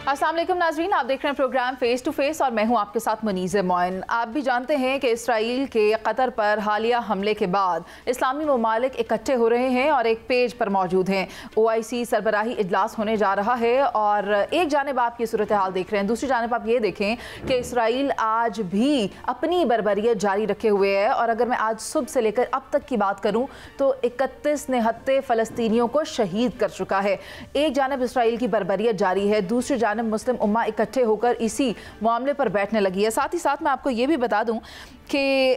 अस्सलाम वालेकुम नाज़रीन, आप देख रहे हैं प्रोग्राम फेस टू फेस और मैं हूं आपके साथ मुनीज़ मोइन। आप भी जानते हैं कि इसराइल के कतर पर हालिया हमले के बाद इस्लामी ममालिक इकट्ठे हो रहे हैं और एक पेज पर मौजूद हैं। OIC सरबराही इजलास होने जा रहा है और एक जानिब आप ये सूरत हाल देख रहे हैं, दूसरी जानिब आप ये देखें कि इसराइल आज भी अपनी बर्बरियत जारी रखे हुए है। और अगर मैं आज सुबह से लेकर अब तक की बात करूँ तो 31 निहत्ते फ़लस्तीनियों को शहीद कर चुका है। एक जानिब इसराइल की बर्बरियत जारी है, दूसरी जानिब मुस्लिम उम्मा इकट्ठे होकर इसी मामले पर बैठने लगी है। साथ ही साथ मैं आपको ये भी बता दूं कि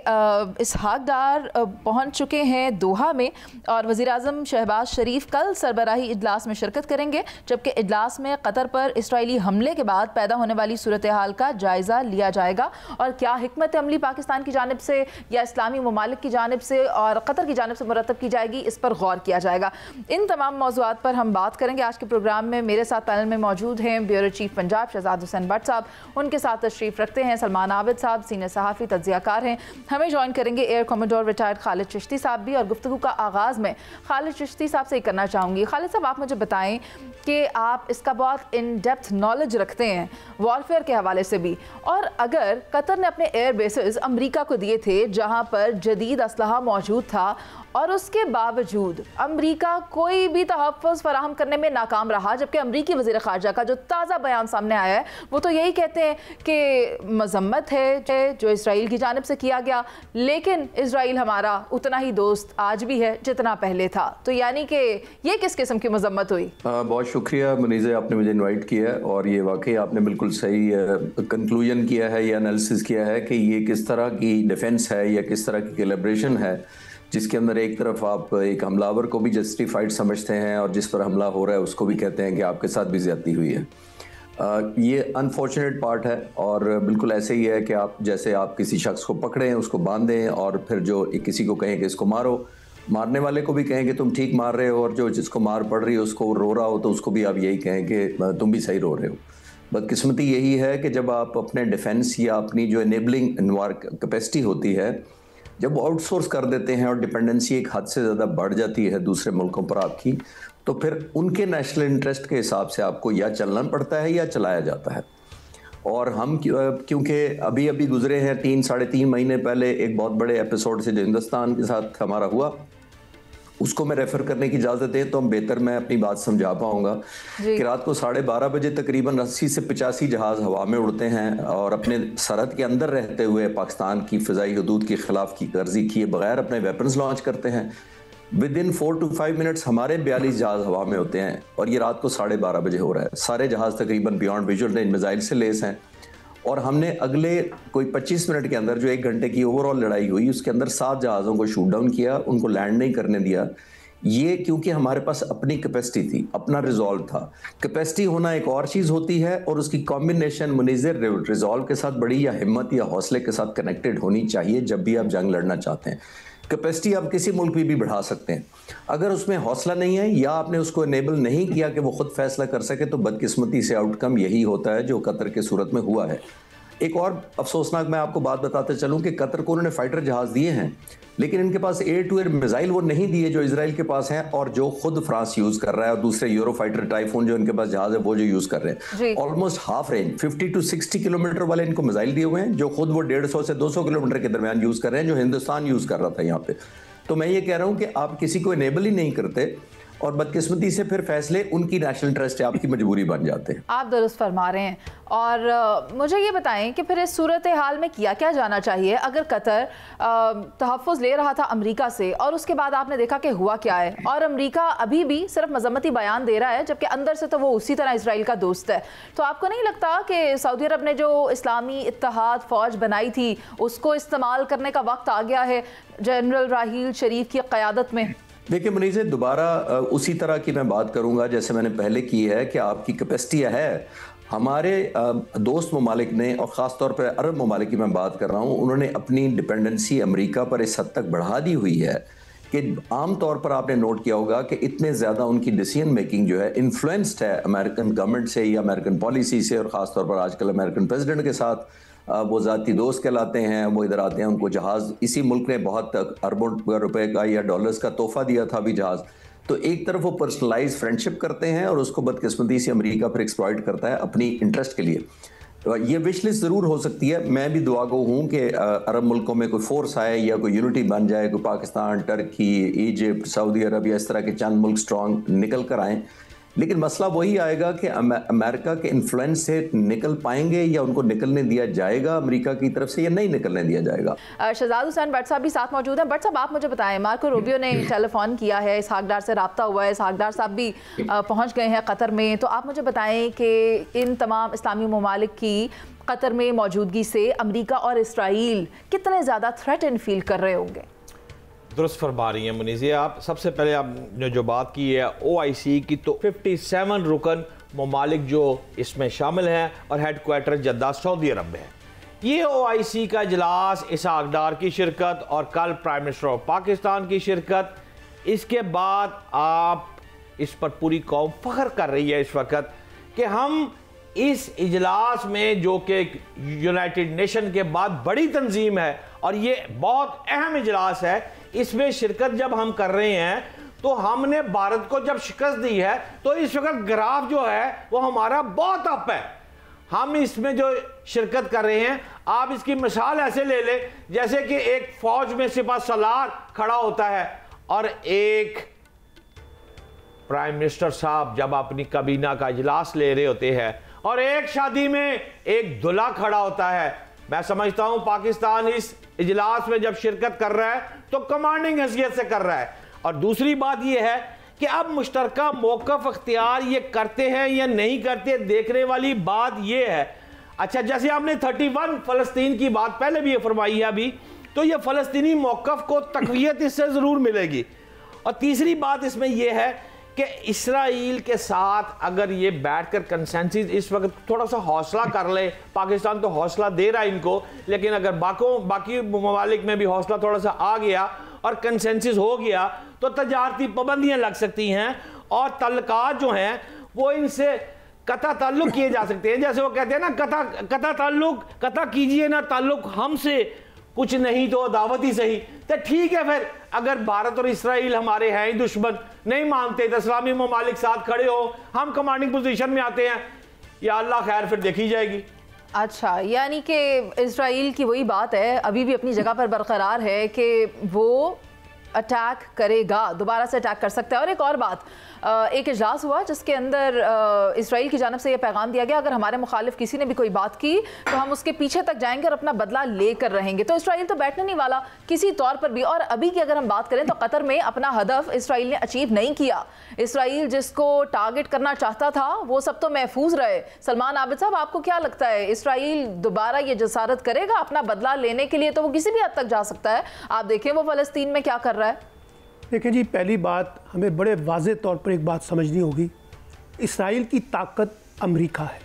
इसहाक डार पहुंच चुके हैं दोहा में और वज़ीर-ए-आज़म शहबाज शरीफ कल सरबराही इजलास में शिरकत करेंगे, जबकि इजलास में कतर पर इसराइली हमले के बाद पैदा होने वाली सूरत हाल का जायज़ा लिया जाएगा और क्या हिकमत अमली पाकिस्तान की जानिब से या इस्लामी ममालिक की जानिब से और कतर की जानिब से मुरतब की जाएगी, इस पर गौर किया जाएगा। इन तमाम मौज़ूआत पर हम बात करेंगे आज के प्रोग्राम में। मेरे साथ पैनल में मौजूद हैं ब्यूरो चीफ पंजाब शहजाद हुसैन भट्ट साहब, उनके साथ तशरीफ़ रखते हैं सलमान आबिद साहब, सीनियर सहाफ़ी तज्ज़ियाकार हैं। हमें ज्वाइन करेंगे air commodore retired Khalid Chishti साहब भी। और गुफ्तगू का आगाज़ में खालिद चिश्ती साहब से ही करना चाहूँगी। खालिद साहब, आप मुझे बताएं कि आप इसका बहुत इन डेप्थ नॉलेज रखते हैं वॉरफेयर के हवाले से भी, और अगर कतर ने अपने एयर बेसेस अमरीका को दिए थे जहाँ पर जदीद असलहा मौजूद था और उसके बावजूद अमरीका कोई भी तहफ़्फ़ुज़ फराहम करने में नाकाम रहा, जबकि अमरीकी वज़ीर ख़ारजा का जो ताज़ा बयान सामने आया है वो तो यही कहते हैं कि मज़म्मत है जो इसराइल की जानिब से किया गया, लेकिन इसराइल हमारा उतना ही दोस्त आज भी है जितना पहले था। तो यानी कि ये किस किस्म की मज़म्मत हुई? बहुत शुक्रिया मुनीज़े, आपने मुझे इन्वाइट किया है और ये वाकई आपने बिल्कुल सही कंक्लूजन किया है या एनालिसिस किया है कि ये किस तरह की डिफेंस है या किस तरह की कोलैबोरेशन है, जिसके अंदर एक तरफ आप एक हमलावर को भी जस्टिफाइड समझते हैं और जिस पर हमला हो रहा है उसको भी कहते हैं कि आपके साथ भी ज़्यादती हुई है। ये अनफॉर्चुनेट पार्ट है और बिल्कुल ऐसे ही है कि आप जैसे आप किसी शख्स को पकड़ें, उसको बांधें और फिर जो किसी को कहें कि इसको मारो, मारने वाले को भी कहें कि तुम ठीक मार रहे हो, और जो जिसको मार पड़ रही है उसको रो रहा हो तो उसको भी आप यही कहें कि तुम भी सही रो रहे हो। बदकिस्मती यही है कि जब आप अपने डिफेंस या अपनी जो इनेबलिंग कैपेसिटी होती है जब आउटसोर्स कर देते हैं और डिपेंडेंसी एक हद से ज़्यादा बढ़ जाती है दूसरे मुल्कों पर आपकी, तो फिर उनके नेशनल इंटरेस्ट के हिसाब से आपको या चलना पड़ता है या चलाया जाता है। और हम क्योंकि अभी अभी गुजरे हैं 3-3.5 महीने पहले एक बहुत बड़े एपिसोड से जो हिंदुस्तान के साथ हमारा हुआ, उसको मैं रेफ़र करने की इजाज़त दें तो हम बेहतर मैं अपनी बात समझा पाऊँगा कि रात को 12:30 बजे तकरीबन 80 से 85 जहाज़ हवा में उड़ते हैं और अपने सरहद के अंदर रहते हुए पाकिस्तान की फ़िज़ाई हदूद के ख़िलाफ़ की गर्जी किए बगैर अपने वेपन्स लॉन्च करते हैं। विद इन 4 to 5 मिनट्स हमारे 42 जहाज़ हवा में होते हैं और ये रात को 12:30 बजे हो रहा है। सारे जहाज़ तकरीबन बियॉन्ड विजुअल रेंज मिसाइल से लेस हैं और हमने अगले कोई 25 मिनट के अंदर जो 1 घंटे की ओवरऑल लड़ाई हुई उसके अंदर 7 जहाज़ों को शूट डाउन किया, उनको लैंड नहीं करने दिया। ये क्योंकि हमारे पास अपनी कैपेसिटी थी, अपना रिजॉल्व था। कैपेसिटी होना एक और चीज़ होती है और उसकी कॉम्बिनेशन मुनीज़िर रिजॉल्व के साथ बड़ी या हिम्मत या हौसले के साथ कनेक्टेड होनी चाहिए जब भी आप जंग लड़ना चाहते हैं। कैपेसिटी आप किसी मुल्क भी बढ़ा सकते हैं, अगर उसमें हौसला नहीं है या आपने उसको इनेबल नहीं किया कि वो खुद फैसला कर सके, तो बदकिस्मती से आउटकम यही होता है जो कतर के सूरत में हुआ है। एक और अफसोसनाक मैं आपको बात बताते चलूं कि कतर को उन्होंने फाइटर जहाज दिए हैं, लेकिन इनके पास एयर टू एयर मिसाइल वो नहीं दिए जो इजराइल के पास हैं और जो खुद फ्रांस यूज कर रहा है, और दूसरे यूरो फाइटर टाइफून जो इनके पास जहाज है वो जो यूज कर रहे हैं। Almost half range 50 to 60 kilometre वाले इनको मिसाइल दिए हुए हैं, जो खुद वो 150 से 200 किलोमीटर के दरमियान यूज कर रहे हैं, जो हिंदुस्तान यूज कर रहा था यहाँ पे। तो मैं ये कह रहा हूँ कि आप किसी को इनेबल ही नहीं करते और बदकिस्मती से फिर फैसले उनकी नेशनल इंटरेस्ट है, आपकी मजबूरी बन जाते हैं। आप दुरुस्त फरमा रहे हैं। और मुझे ये बताएं कि फिर इस सूरत हाल में किया क्या जाना चाहिए अगर कतर तहफ़्फ़ुज़ ले रहा था अमेरिका से और उसके बाद आपने देखा कि हुआ क्या है, और अमेरिका अभी भी सिर्फ मजम्मती बयान दे रहा है जबकि अंदर से तो वो उसी तरह इसराइल का दोस्त है। तो आपको नहीं लगता कि सऊदी अरब ने जो इस्लामी इत्तेहाद फ़ौज बनाई थी उसको इस्तेमाल करने का वक्त आ गया है जनरल राहील शरीफ की क़यादत में? देखिए मुनीज़े, दोबारा उसी तरह की मैं बात करूंगा जैसे मैंने पहले की है कि आपकी कैपेसिटी है। हमारे दोस्त ममालिक ने, और ख़ास तौर पर अरब ममालिक की मैं बात कर रहा हूँ, उन्होंने अपनी डिपेंडेंसी अमेरिका पर इस हद तक बढ़ा दी हुई है कि आम तौर पर आपने नोट किया होगा कि इतने ज़्यादा उनकी डिसीजन मेकिंग जो है इन्फ्लुएंस्ड है अमेरिकन गवर्नमेंट से या अमेरिकन पॉलिसी से, और ख़ास तौर पर आजकल अमेरिकन प्रेसिडेंट के साथ वो ज़ाती दोस्त कहलाते हैं। वो इधर आते हैं, उनको जहाज़ इसी मुल्क ने बहुत अरबों रुपए का या डॉलर्स का तोहफा दिया था अभी जहाज़। तो एक तरफ वो पर्सनलाइज फ्रेंडशिप करते हैं और उसको बदकिस्मती से अमेरिका फिर एक्सप्लॉइट करता है अपनी इंटरेस्ट के लिए। तो ये विश लिस्ट ज़रूर हो सकती है। मैं भी दुआ गो हूँ कि अरब मुल्कों में कोई फोर्स आए या कोई यूनिटी बन जाए, कोई पाकिस्तान, टर्की, इजिप्ट, सऊदी अरब या इस तरह के चंद मुल्क स्ट्रॉन्ग निकल कर आएँ। लेकिन मसला वही आएगा कि अमेरिका के इन्फ्लुएंस से निकल पाएंगे या उनको निकलने दिया जाएगा अमेरिका की तरफ से या नहीं निकलने दिया जाएगा। शहजाद हुसैन भट्ट साहब भी साथ मौजूद हैं। भट्ट साहब, आप मुझे बताएं, मार्को रूबियो ने टेलीफोन किया है, इसहाक डार से रब्ता हुआ है, इसहाक डार साहब भी पहुंच गए हैं कतर में, तो आप मुझे बताएं कि इन तमाम इस्लामी ममालिक की कतर में मौजूदगी से अमेरिका और इसराइल कितने ज़्यादा थ्रेटन फील कर रहे होंगे? दुरुस्त फरमा रही हैं मुनीज़, आप सबसे पहले आपने जो बात की है OIC की, तो 57 रुकन ममालिक जो इसमें शामिल हैं और हेडक्वार्टर जद्दा सऊदी अरब में है। ये OIC का इजलास, इसहाक डार की शिरकत और कल प्राइम मिनिस्टर ऑफ पाकिस्तान की शिरकत, इसके बाद आप इस पर पूरी कौम फ़ख्र कर रही है इस वक्त कि हम इस इजलास में, जो कि यूनाइटेड नेशन के बाद बड़ी तंजीम है और ये बहुत अहम इजलास है, इसमें शिरकत जब हम कर रहे हैं तो हमने भारत को जब शिकस्त दी है तो इस वक्त ग्राफ जो है वो हमारा बहुत अप है। हम इसमें जो शिरकत कर रहे हैं, आप इसकी मिसाल ऐसे ले लें जैसे कि एक फौज में सिपा सलार खड़ा होता है और एक प्राइम मिनिस्टर साहब जब अपनी काबीना का इजलास ले रहे होते हैं और एक शादी में एक दूल्हा खड़ा होता है। मैं समझता हूं पाकिस्तान इस इजलास में जब शिरकत कर रहा है तो कमांडिंग हैसियत से कर रहा है। और दूसरी बात यह है कि अब मुश्तरका मौक़िफ़ अख्तियार ये करते हैं या नहीं करते, देखने वाली बात यह है। अच्छा, जैसे आपने 31 फ़लस्तीन की बात पहले भी ये फरमाई है अभी, तो ये फ़लस्तीनी मौक़िफ़ को तक़वियत इससे ज़रूर मिलेगी। और तीसरी बात इसमें यह है कि इसराइल के साथ अगर ये बैठकर कंसेंसस इस वक्त थोड़ा सा हौसला कर ले, पाकिस्तान तो हौसला दे रहा है इनको, लेकिन अगर बाकी ममालिक में भी हौसला थोड़ा सा आ गया और कंसेंसस हो गया तो तजारती पाबंदियां लग सकती हैं और तल्लुकात जो हैं वो इनसे कता ताल्लुक किए जा सकते हैं। जैसे वो कहते हैं ना, कता कीजिए ना ताल्लुक हमसे, कुछ नहीं तो दावत ही सही। तो ठीक है, फिर अगर भारत और इसराइल हमारे हैं ही दुश्मन, नहीं मानते तो इस्लामी ममालिक साथ खड़े हो, हम कमांडिंग पोजीशन में आते हैं, या अल्लाह खैर फिर देखी जाएगी। अच्छा, यानी कि इसराइल की वही बात है, अभी भी अपनी जगह पर बरकरार है कि वो अटैक करेगा, दोबारा से अटैक कर सकता है। और एक और बात, एक इजलास हुआ जिसके अंदर इसराइल की जानब से यह पैगाम दिया गया, अगर हमारे मुखालिफ किसी ने भी कोई बात की तो हम उसके पीछे तक जाएंगे और अपना बदला लेकर रहेंगे। तो इसराइल तो बैठने नहीं वाला किसी तौर पर भी। और अभी की अगर हम बात करें तो कतर में अपना हदफ इसराइल ने अचीव नहीं किया। इसराइल जिसको टारगेट करना चाहता था वो सब तो महफूज रहे। सलमान आबिद साहब, आपको क्या लगता है, इसराइल दोबारा ये जसारत करेगा अपना बदला लेने के लिए? तो वो किसी भी हद तक जा सकता है। आप देखें वो फ़लस्तीन में क्या कर रहा है। देखिए जी, पहली बात हमें बड़े वाज़े तौर पर एक बात समझनी होगी, इसराइल की ताकत अमेरिका है,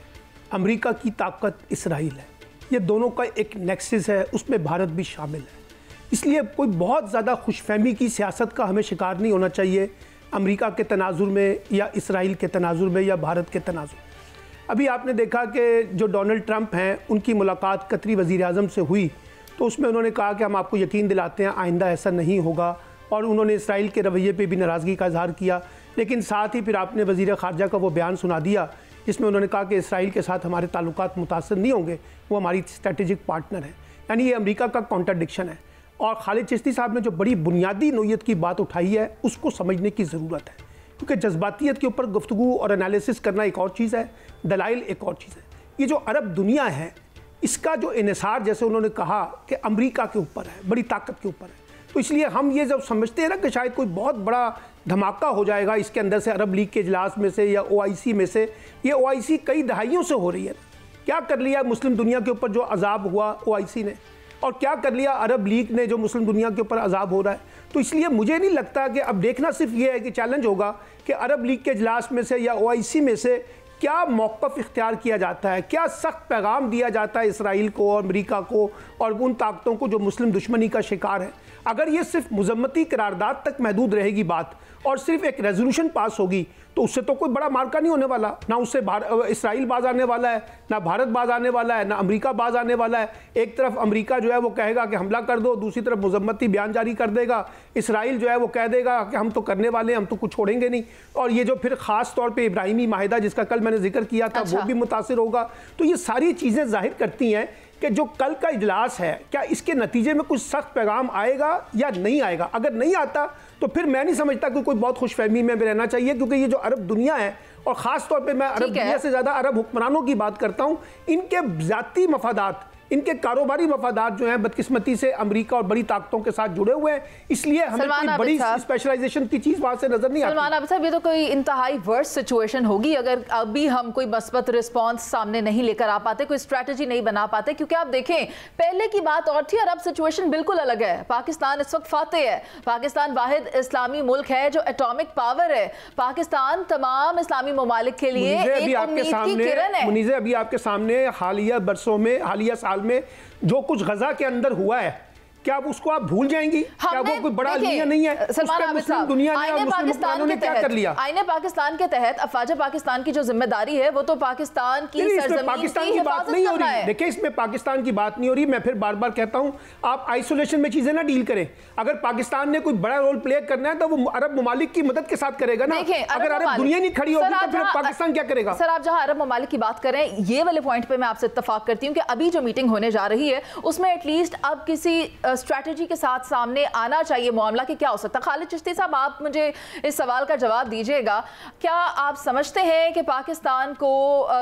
अमेरिका की ताकत इसराइल है। ये दोनों का एक नेक्सस है, उसमें भारत भी शामिल है। इसलिए कोई बहुत ज़्यादा खुशफहमी की सियासत का हमें शिकार नहीं होना चाहिए अमेरिका के तनाजुर में या इसराइल के तनाजुर में या भारत के तनाजुर में। अभी आपने देखा कि जो डोनाल्ड ट्रंप हैं, उनकी मुलाकात कतरी वज़ीर-ए-आज़म से हुई तो उसमें उन्होंने कहा कि हम आपको यकीन दिलाते हैं आइंदा ऐसा नहीं होगा, और उन्होंने इसराइल के रवैये पे भी नाराज़गी का इजहार किया। लेकिन साथ ही फिर आपने वज़ीर ख़ारजा का वो बयान सुना दिया जिसमें उन्होंने कहा कि इसराइल के साथ हमारे ताल्लुकात मुतासर नहीं होंगे, वो हमारी स्ट्रेटेजिक पार्टनर है। यानी ये अमेरिका का कॉन्ट्रडिक्शन है। और खालिद चिश्ती साहब ने जो बड़ी बुनियादी नोयत की बात उठाई है उसको समझने की ज़रूरत है, क्योंकि जज्बातियत के ऊपर गुफ्तगू और एनालिसिस करना एक और चीज़ है, दलाइल एक और चीज़ है। ये जो अरब दुनिया है इसका जो इन्हिसार, जैसे उन्होंने कहा कि अमेरिका के ऊपर है, बड़ी ताकत के ऊपर है, तो इसलिए हम ये जब समझते हैं ना कि शायद कोई बहुत बड़ा धमाका हो जाएगा इसके अंदर से, अरब लीग के इजलास में से या OIC में से। ये OIC कई दहाइयों से हो रही है। क्या कर लिया मुस्लिम दुनिया के ऊपर जो अजाब हुआ OIC ने, और क्या कर लिया अरब लीग ने जो मुस्लिम दुनिया के ऊपर अजाब हो रहा है। तो इसलिए मुझे नहीं लगता कि अब देखना सिर्फ ये है कि चैलेंज होगा कि अरब लीग के इजलास में से या OIC में से क्या मौक़िफ़ इख्तियार किया जाता है, क्या सख्त पैगाम दिया जाता है इसराइल को और अमेरिका को और उन ताकतों को जो मुस्लिम दुश्मनी का शिकार है। अगर ये सिर्फ मुज़म्मती करारदाद तक महदूद रहेगी बात और सिर्फ एक रेजोल्यूशन पास होगी तो उससे तो कोई बड़ा मार्का नहीं होने वाला, ना उससे इसराइल बाज आने वाला है, ना भारत बाज आने वाला है, ना अमेरिका बाज आने वाला है। एक तरफ अमेरिका जो है वो कहेगा कि हमला कर दो, दूसरी तरफ मुज़म्मती बयान जारी कर देगा, इसराइल जो है वो कह देगा कि हम तो करने वाले हैं, हम तो कुछ छोड़ेंगे नहीं। और ये जो फिर ख़ास तौर पर इब्राहिमी माहिदा जिसका कल मैंने जिक्र किया था वो भी मुतासिर होगा। तो ये सारी चीज़ें जाहिर करती हैं कि जो कल का इजलास है क्या इसके नतीजे में कुछ सख्त पैगाम आएगा या नहीं आएगा। अगर नहीं आता तो फिर मैं नहीं समझता कि कोई बहुत खुशफहमी में रहना चाहिए, क्योंकि ये जो अरब दुनिया है, और ख़ास तौर पे मैं अरब दुनिया से ज़्यादा अरब हुक्मरानों की बात करता हूँ, इनके ज़ाती मफादात, इनके कारोबारी मफादात जो हैं बदकिस्मती से अमेरिका और बड़ी ताकतों के साथ जुड़े हुए हैं, इसलिए हमें कोई बड़ी स्पेशलाइजेशन की चीज़ वहाँ से नजर नहीं आती। सलमान आबिद साहब, ये तो कोई इंतहाई वर्स्ट सिचुएशन होगी अगर अभी हम कोई मस्बत रिस्पॉन्स सामने नहीं लेकर आ पाते, कोई स्ट्रैटेजी नहीं बना पाते, क्योंकि आप देखें पहले की बात और थी और अब सिचुएशन बिल्कुल अलग है। पाकिस्तान इस वक्त फातेह है, पाकिस्तान वाहिद इस्लामी मुल्क है जो एटॉमिक पावर है, पाकिस्तान तमाम इस्लामी ममालिक के लिए एक उम्मीद की किरण है। मुनीज़े, अभी आपके सामने हालिया बरसों में, हालिया साल में जो कुछ गजा के अंदर हुआ है, क्या उसको आप भूल जाएंगी? क्या वो कोई बड़ा अलमिया नहीं है? सलमान आबिद साहब, आईने पाकिस्तान के तहत, आईने पाकिस्तान के तहत अफवाज पाकिस्तान की जो जिम्मेदारी है वो तो पाकिस्तान की सरजमीन की हिफाजत करना है। देखिए, इसमें पाकिस्तान की बात नहीं हो रही। मैं फिर बार बार कहता हूं, आप आइसोलेशन में चीजें ना डील करें। अगर पाकिस्तान ने कोई बड़ा रोल प्ले करना है तो वो अरब ममालिक की मदद के साथ करेगा ना। अगर अरब दुनिया नहीं खड़ी होगी तो फिर पाकिस्तान क्या करेगा? सर, आप जहां अरब ममालिक की बात करें, ये वाले पॉइंट पे मैं आपसे इत्तफाक करती हूँ कि अभी जो मीटिंग होने जा रही है उसमें एटलीस्ट अब किसी स्ट्रैटेजी के साथ सामने आना चाहिए मामला कि क्या हो सकता है। खालिद चिश्ती साहब, आप मुझे इस सवाल का जवाब दीजिएगा, क्या आप समझते हैं कि पाकिस्तान को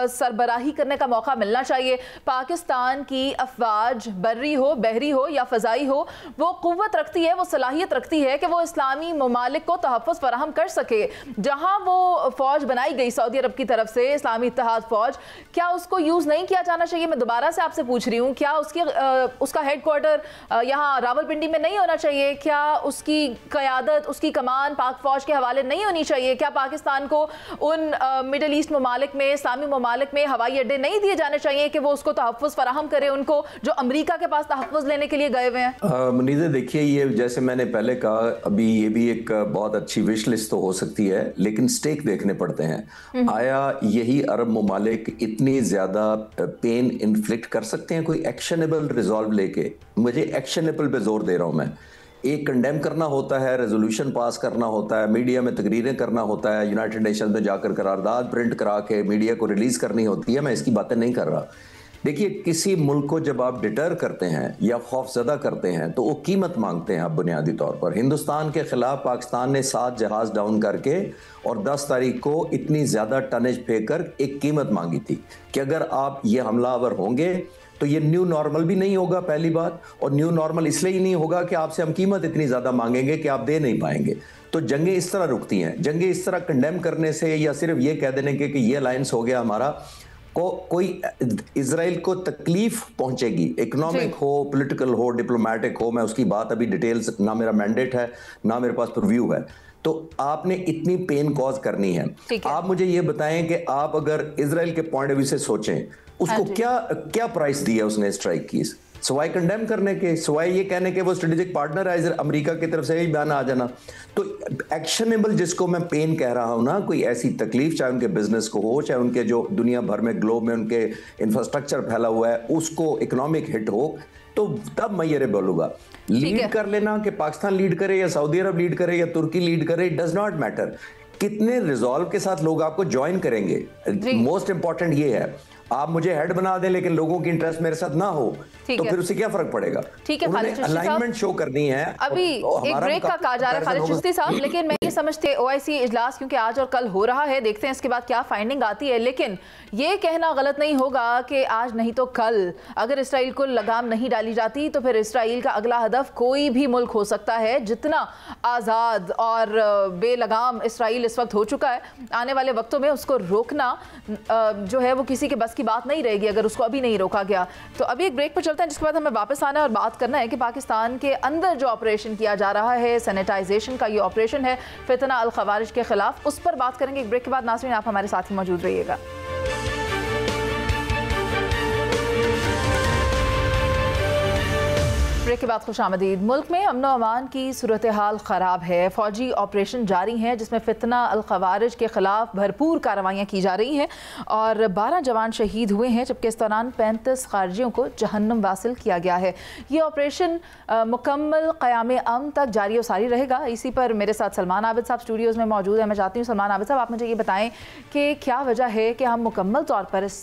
सरबराही करने का मौका मिलना चाहिए? पाकिस्तान की अफवाज बर्री हो, बहरी हो या फ़ज़ाई हो, वो क़ुव्वत रखती है, वो सलाहियत रखती है कि वो इस्लामी ममालिक को तहफ़्फ़ुज़ फराहम कर सके। जहाँ वो फ़ौज बनाई गई सऊदी अरब की तरफ से, इस्लामी इत्तेहाद फ़ौज, क्या उसको यूज़ नहीं किया जाना चाहिए? मैं दोबारा से आपसे पूछ रही हूँ, क्या उसका हेड क्वार्टर यहाँ रावलपिंडी में नहीं होना चाहिए? क्या उसकी क़यादत, उसकी कमान पाक फ़ौज के हवाले नहीं होनी चाहिए? क्या पाकिस्तान को उन मिडल ईस्ट ममालिक में, इस्लामी ममालिक में हवाई अड्डे नहीं दिए जाने चाहिए कि वो उसको तहफ़्फ़ुज़ फराहम करे उनको, जो अमेरिका के पास तहफ़्फ़ुज़ लेने के लिए गए हुए हैं? मुनीज़े, देखिए, ये जैसे मैंने पहले कहा, अभी ये भी एक बहुत अच्छी विश लिस्ट तो हो सकती है, लेकिन स्टेक देखने पड़ते हैं। आया यही अरब ममालिक इतनी ज़्यादा पेन इन्फ्लिक्ट कर सकते हैं कोई एक्शनेबल रिजॉल्व लेके? मुझे एक्शनेबल पे जोर दे रहा हूँ मैं। एक कंडेम करना होता है, रेजोल्यूशन पास करना होता है, मीडिया में तकरीरें करना होता है, यूनाइटेड नेशन में जाकर करारदाद प्रिंट करा के मीडिया को रिलीज करनी होती है। मैं इसकी बातें नहीं कर रहा। देखिए, किसी मुल्क को जब आप डिटर करते हैं या खौफजदा करते हैं तो वो कीमत मांगते हैं। आप बुनियादी तौर पर हिंदुस्तान के खिलाफ पाकिस्तान ने 7 जहाज डाउन करके और 10 तारीख को इतनी ज़्यादा टनेज फेंक कर एक कीमत मांगी थी कि अगर आप ये हमलावर होंगे तो ये न्यू नॉर्मल भी नहीं होगा, पहली बात। और न्यू नॉर्मल इसलिए ही नहीं होगा कि आपसे हम कीमत इतनी ज़्यादा मांगेंगे कि आप दे नहीं पाएंगे। तो जंगें इस तरह रुकती हैं। जंगें इस तरह कंडेम करने से या सिर्फ ये कह देने के कि ये अलायंस हो गया हमारा, कोई इजराइल को तकलीफ पहुंचेगी, इकोनॉमिक हो, पॉलिटिकल हो, डिप्लोमेटिक हो। मैं उसकी बात अभी डिटेल्स, ना मेरा मैंडेट है ना मेरे पास प्रीव्यू है। तो आपने इतनी पेन कॉज करनी है। आप मुझे ये बताएं कि आप अगर इजराइल के पॉइंट ऑफ व्यू से सोचें, उसको क्या प्राइस दिया उसने स्ट्राइक की, सवाई कंडेम करने के, सवाई ये कहने के वो स्ट्रेटेजिक पार्टनर है अमेरिका की तरफ से ही बयान आ जाना। तो एक्शनेबल जिसको मैं पेन कह रहा हूं ना, कोई ऐसी तकलीफ चाहे उनके बिजनेस को हो, चाहे उनके जो दुनिया भर में ग्लोब में उनके इंफ्रास्ट्रक्चर फैला हुआ है उसको इकोनॉमिक हिट हो, तो तब मैं ये बोलूंगा। लीड कर लेना कि पाकिस्तान लीड करे या सऊदी अरब लीड करे या तुर्की लीड करे, इट डज नॉट मैटर। कितने रिजॉल्व के साथ लोग आपको ज्वाइन करेंगे, मोस्ट इंपॉर्टेंट ये है। आप मुझे हेड बना दें लेकिन लोगों की इंटरेस्ट मेरे साथ ना हो तो फिर उससे क्या फर्क पड़ेगा? ठीक है, खालिद चिश्ती साहब, अलाइनमेंट शो करनी है। अभी एक ब्रेक का कहा जा रहा है खालिद चिश्ती साहब, लेकिन मैं ये समझते ओआईसी इजलास क्योंकि आज और कल हो रहा है, देखते हैं इसके बाद क्या फाइंडिंग आती है। लेकिन ये कहना गलत नहीं होगा कि आज नहीं तो कल अगर इसराइल को लगाम नहीं डाली जाती तो फिर इसराइल का अगला हदफ कोई भी मुल्क हो सकता है। जितना आज़ाद और बेलगाम इसराइल इस वक्त हो चुका है, आने वाले वक्तों में उसको रोकना जो है वो किसी के बस की बात नहीं रहेगी अगर उसको अभी नहीं रोका गया। तो अभी एक ब्रेक पर चलते हैं, जिसके बाद हमें वापस आना है और बात करना है कि पाकिस्तान के अंदर जो ऑपरेशन किया जा रहा है, सैनिटाइजेशन का ये ऑपरेशन है फितना अल खवारिज के खिलाफ, उस पर बात करेंगे एक ब्रेक के बाद। नाज़रीन, आप हमारे साथ ही मौजूद रहिएगा। ब्रेक के बाद खुशामदीद। मुल्क में अमन अमान की सूरत हाल ख़राब है। फ़ौजी ऑपरेशन जारी हैं जिसमें फितना अल ख़वारिज के ख़िलाफ़ भरपूर कार्रवाइयाँ की जा रही हैं और 12 जवान शहीद हुए हैं, जबकि इस दौरान 35 खारजियों को जहन्नुम वासिल किया गया है। ये ऑपरेशन मुकम्मल क़याम अमन तक जारी और सारी रहेगा। इसी पर मेरे साथ सलमान आबिद साहब स्टूडियोज़ में मौजूद हैं। मैं चाहती हूँ सलमान आबिद साहब, आप मुझे ये बताएँ कि क्या वजह है कि हम मुकम्मल तौर पर इस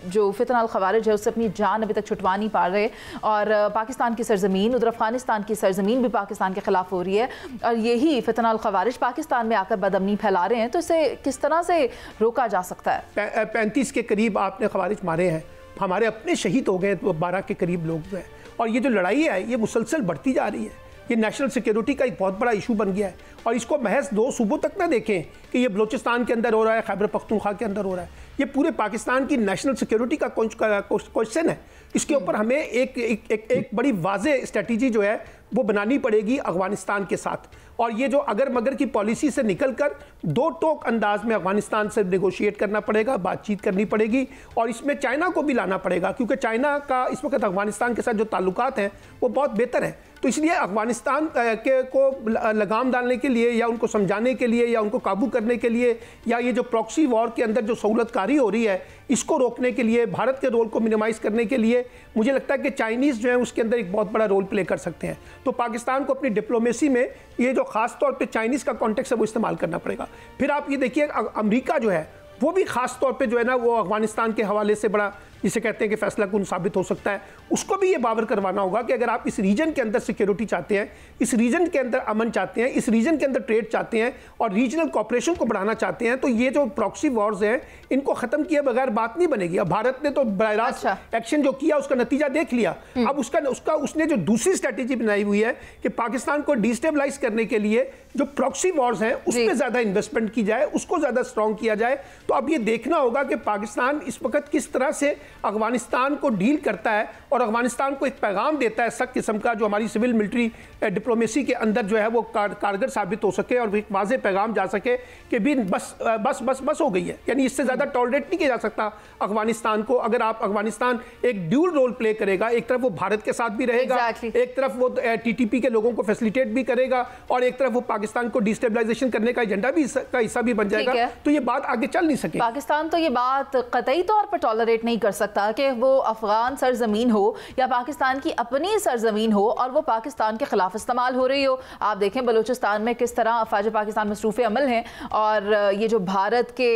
जो फितना अल ख़वारिज है उससे अपनी जान अभी तक छुटवा नहीं पा रहे, और पाकिस्तान की सरजमीन, उधर अफगानिस्तान की सरजमीन भी पाकिस्तान के खिलाफ हो रही है और यही फितना अल ख़वारिज पाकिस्तान में आकर बदअमनी फैला रहे हैं, तो इसे किस तरह से रोका जा सकता है? 35 के करीब आपने ख़वारिज मारे हैं, हमारे अपने शहीद हो गए, तो 12 के करीब लोग हैं। और ये जो लड़ाई है ये मुसलसल बढ़ती जा रही है। ये नेशनल सिक्योरिटी का एक बहुत बड़ा इशू बन गया है और इसको महज 2 सूबों तक ना देखें कि ये बलूचिस्तान के अंदर हो रहा है, खैबर पख्तूनख्वा के अंदर हो रहा है। ये पूरे पाकिस्तान की नेशनल सिक्योरिटी का क्वेश्चन है। इसके ऊपर हमें एक बड़ी वाज़ेह स्ट्रेटजी जो है वो बनानी पड़ेगी अफगानिस्तान के साथ। और ये जो अगर मगर की पॉलिसी से निकलकर 2 टोक अंदाज में अफगानिस्तान से नेगोशिएट करना पड़ेगा, बातचीत करनी पड़ेगी और इसमें चाइना को भी लाना पड़ेगा, क्योंकि चाइना का इस वक्त अफगानिस्तान के साथ जो ताल्लुकात हैं वो बहुत बेहतर है। तो इसलिए अफगानिस्तान को लगाम डालने के लिए या उनको समझाने के लिए या उनको काबू करने के लिए या ये जो प्रॉक्सी वॉर के अंदर जो सहूलतकारी हो रही है इसको रोकने के लिए, भारत के रोल को मिनिमाइज़ करने के लिए मुझे लगता है कि चाइनीज़ जो है उसके अंदर एक बहुत बड़ा रोल प्ले कर सकते हैं। तो पाकिस्तान को अपनी डिप्लोमेसी में ये जो ख़ास तौर पे चाइनीज़ का कॉन्टेक्स्ट है वो इस्तेमाल करना पड़ेगा। फिर आप ये देखिए अमेरिका जो है वो भी ख़ास तौर पे जो है ना वो अफगानिस्तान के हवाले से बड़ा जिसे कहते हैं कि फैसला कुन साबित हो सकता है। उसको भी ये बावर करवाना होगा कि अगर आप इस रीजन के अंदर सिक्योरिटी चाहते हैं, इस रीजन के अंदर अमन चाहते हैं, इस रीजन के अंदर ट्रेड चाहते हैं और रीजनल कॉपरेशन को बढ़ाना चाहते हैं, तो ये जो प्रॉक्सी वॉर्स हैं इनको ख़त्म किए बगैर बात नहीं बनेगी। अब भारत ने तो बराह रास्त एक्शन जो किया उसका नतीजा देख लिया। अब उसने जो दूसरी स्ट्रैटेजी बनाई हुई है कि पाकिस्तान को डिस्टेबलाइज करने के लिए जो प्रॉक्सी वॉर्स हैं उस पर ज़्यादा इन्वेस्टमेंट की जाए, उसको ज़्यादा स्ट्रॉन्ग किया जाए। तो अब ये देखना होगा कि पाकिस्तान इस वक्त किस तरह से अफगानिस्तान को डील करता है और अफगानिस्तान को एक पैगाम देता है सख्त किस्म का, जो हमारी सिविल मिलिट्री डिप्लोमेसी के अंदर जो है वो कारगर साबित हो सके और एक वाज़ेह पैगाम जा सके कि भी बस बस बस बस हो गई है। यानी इससे ज़्यादा टॉलरेट नहीं किया जा सकता अफगानिस्तान को। अगर आप अफगानिस्तान एक ड्यूल रोल प्ले करेगा, एक तरफ वो भारत के साथ भी रहेगा, एक तरफ वो TTP के लोगों को फैसिलिटेट भी करेगा और एक तरफ वो पाकिस्तान को डिस्टेबलाइजेशन करने का एजेंडा भी का हिस्सा भी बन जाएगा, तो ये बात आगे चल नहीं सके। पाकिस्तान तो ये बात कतई तौर पर टॉलरेट नहीं कर सकता कि वो अफगान सरजमीन हो या पाकिस्तान की अपनी सरजमीन हो और वो पाकिस्तान के खिलाफ इस्तेमाल हो रही हो। आप देखें बलूचिस्तान में किस तरह अफवाज पाकिस्तान मसरूफ़ अमल हैं और ये जो भारत के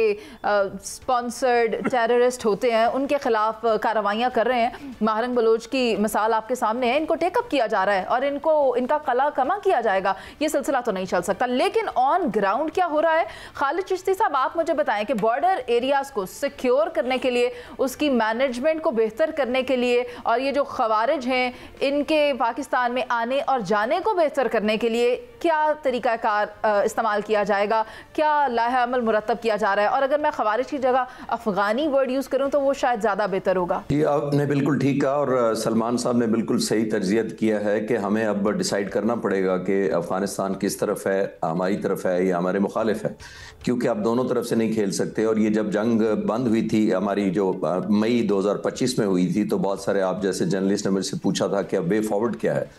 स्पॉन्सर्ड टेररिस्ट होते हैं उनके खिलाफ कार्रवाइयाँ कर रहे हैं। महारंग बलोच की मिसाल आपके सामने है, इनको टेकअप किया जा रहा है और इनका कला कमा किया जाएगा। ये सिलसिला तो नहीं चल सकता, लेकिन ऑन ग्राउंड क्या हो रहा है? खालिद चिश्ती साहब, आप मुझे बताएं कि बॉर्डर एरियाज को सिक्योर करने के लिए, उसकी मैनेजमेंट को बेहतर करने के लिए और ये जो खवारिज हैं इनके पाकिस्तान में आने और जाने को बेहतर करने के लिए क्या तरीक़ाकार इस्तेमाल किया जाएगा, क्या लाहा अमल मुरतब किया जा रहा है? और अगर मैं खवारिज की जगह अफगानी वर्ड यूज़ करूँ तो वो शायद ज़्यादा बेहतर होगा। जी, आपने बिल्कुल ठीक कहा और सलमान साहब ने बिल्कुल सही तर्जियत किया है कि हमें अब डिसाइड करना पड़ेगा कि अफगानिस्तान किस तरफ है, हमारी तरफ है या हमारे मुखालिफ है, क्योंकि आप दोनों तरफ से नहीं खेल सकते। और ये जब जंग बंद हुई थी हमारी, जो मई 2025 में हुई थी, तो बहुत सारे आप जैसे जर्नलिस्ट ने मेरे से पूछा था कि अब वे फॉरवर्ड क्या है।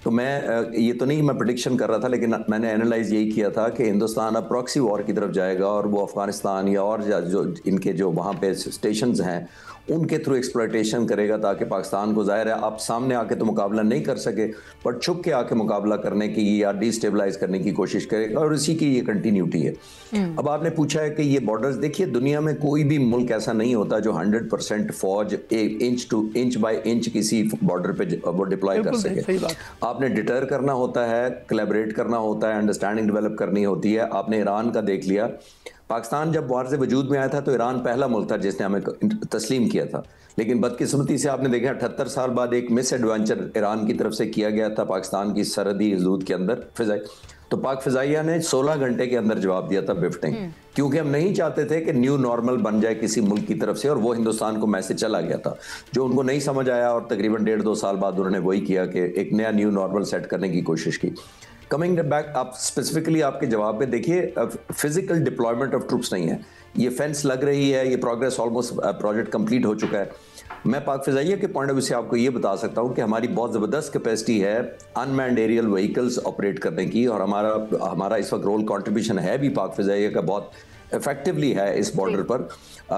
तो मैं ये तो नहीं मैं प्रेडिक्शन कर रहा था, लेकिन मैंने एनालाइज यही किया था कि हिंदुस्तान अब प्रॉक्सी वॉर की तरफ जाएगा और वो अफगानिस्तान या और जो इनके जो वहाँ पे स्टेशंस हैं उनके थ्रू एक्सप्लॉयटेशन करेगा, ताकि पाकिस्तान को ज़ाहिर है आप सामने आके तो मुकाबला नहीं कर सके, पर छुप के आके मुकाबला करने की या डिस्टेबलाइज करने की कोशिश करेगा और इसी की ये कंटिन्यूटी है। अब आपने पूछा है कि ये बॉर्डर्स, देखिए दुनिया में कोई भी मुल्क ऐसा नहीं होता जो 100% फौज इंच बाय इंच किसी बॉर्डर पे वो डिप्लॉय कर सके। आपने डिटर करना होता है, कोलैबोरेट करना होता है, अंडरस्टैंडिंग डेवलप करनी होती है। आपने ईरान का देख लिया, पाकिस्तान जब वार से वजूद में आया था तो ईरान पहला मुल्क था जिसने हमें तस्लीम किया था, लेकिन बदकिस्मती से आपने देखा 78 साल बाद एक मिस एडवेंचर ईरान की तरफ से किया गया था पाकिस्तान की सरहदी हदूद के अंदर फिजाई, तो पाक फिजाइया ने 16 घंटे के अंदर जवाब दिया था बिफ्टिंग, क्योंकि हम नहीं चाहते थे कि न्यू नॉर्मल बन जाए किसी मुल्क की तरफ से, और वो हिंदुस्तान को मैसेज चला गया था जो उनको नहीं समझ आया और तकरीबन 1.5-2 साल बाद उन्होंने वही किया कि एक नया न्यू नॉर्मल सेट करने की कोशिश की। कमिंग बैक, आप स्पेसिफिकली आपके जवाब में देखिए, फिजिकल डिप्लॉयमेंट ऑफ ट्रूप्स नहीं है, ये फेंस लग रही है, ये प्रोग्रेस ऑलमोस्ट प्रोजेक्ट कंप्लीट हो चुका है। मैं पाक फिजाइया के पॉइंट ऑफ व्यू से आपको ये बता सकता हूँ कि हमारी बहुत ज़बरदस्त कैपेसिटी है अनमैन्ड एरियल व्हीकल्स ऑपरेट करने की, और हमारा इस वक्त रोल कंट्रीब्यूशन है भी पाक फिजाइया का बहुत इफेक्टिवली है इस बॉर्डर पर,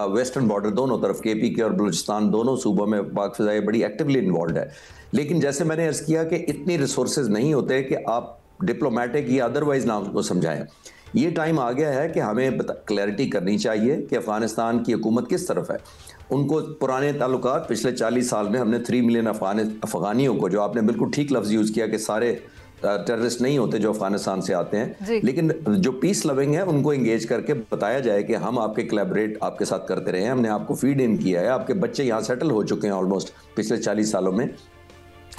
वेस्टर्न बॉर्डर दोनों तरफ, केपी के और बलूचिस्तान दोनों सूबों में पाक फिजाइया बड़ी एक्टिवली इन्वॉल्व है। लेकिन जैसे मैंने अर्ज किया कि इतनी रिसोर्सेज नहीं होते कि आप डिप्लोमेटिक या अदरवाइज ना उसको समझाएं। ये टाइम आ गया है कि हमें क्लैरिटी करनी चाहिए कि अफगानिस्तान की हुकूमत किस तरफ है। उनको पुराने ताल्लुकात पिछले 40 साल में हमने 3 मिलियन अफगानियों को, जो आपने बिल्कुल ठीक लफ्ज़ यूज़ किया कि सारे टेररिस्ट नहीं होते जो अफगानिस्तान से आते हैं, लेकिन जो पीस लविंग है उनको एंगेज करके बताया जाए कि हम आपके कोलैबोरेट आपके साथ करते रहे हैं, हमने आपको फीड इन किया है, आपके बच्चे यहाँ सेटल हो चुके हैं ऑलमोस्ट पिछले 40 सालों में।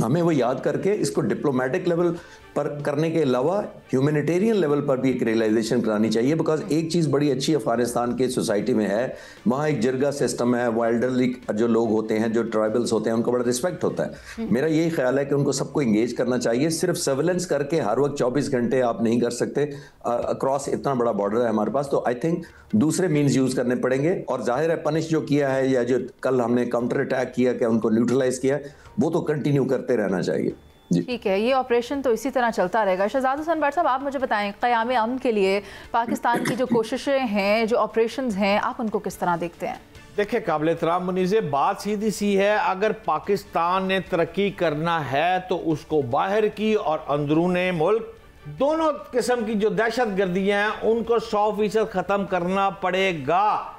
हमें वो याद करके इसको डिप्लोमेटिक लेवल पर करने के अलावा ह्यूमैनिटेरियन लेवल पर भी एक रियलाइजेशन करानी चाहिए। बिकॉज एक चीज़ बड़ी अच्छी अफगानिस्तान की सोसाइटी में है, वहाँ एक जिरगा सिस्टम है, वो एल्डरली जो लोग होते हैं, जो ट्राइबल्स होते हैं, उनको बड़ा रिस्पेक्ट होता है। मेरा यही ख्याल है कि उनको सबको इंगेज करना चाहिए। सिर्फ सर्वेलेंस करके हर वक्त 24 घंटे आप नहीं कर सकते अक्रॉस इतना बड़ा बॉर्डर है हमारे पास। तो आई थिंक दूसरे मीन्स यूज़ करने पड़ेंगे, और जाहिर है पनिश जो किया है या जो कल हमने काउंटर अटैक किया कि उनको न्यूट्रलाइज किया, वो तो कंटिन्यू करते रहना चाहिए। ठीक है, ये ऑपरेशन तो इसी तरह चलता रहेगा। शहजाद हुसैन भट्ट साहब, आप मुझे बताएं, क़याम अमन के लिए पाकिस्तान की जो कोशिशें हैं, जो ऑपरेशंस हैं, आप उनको किस तरह देखते हैं? देखिए काबिल एहतराम मुनीज़, बात सीधी सी है, अगर पाकिस्तान ने तरक्की करना है तो उसको बाहर की और अंदरून मुल्क दोनों किस्म की जो दहशत गर्दियाँ हैं उनको 100% ख़त्म करना पड़ेगा,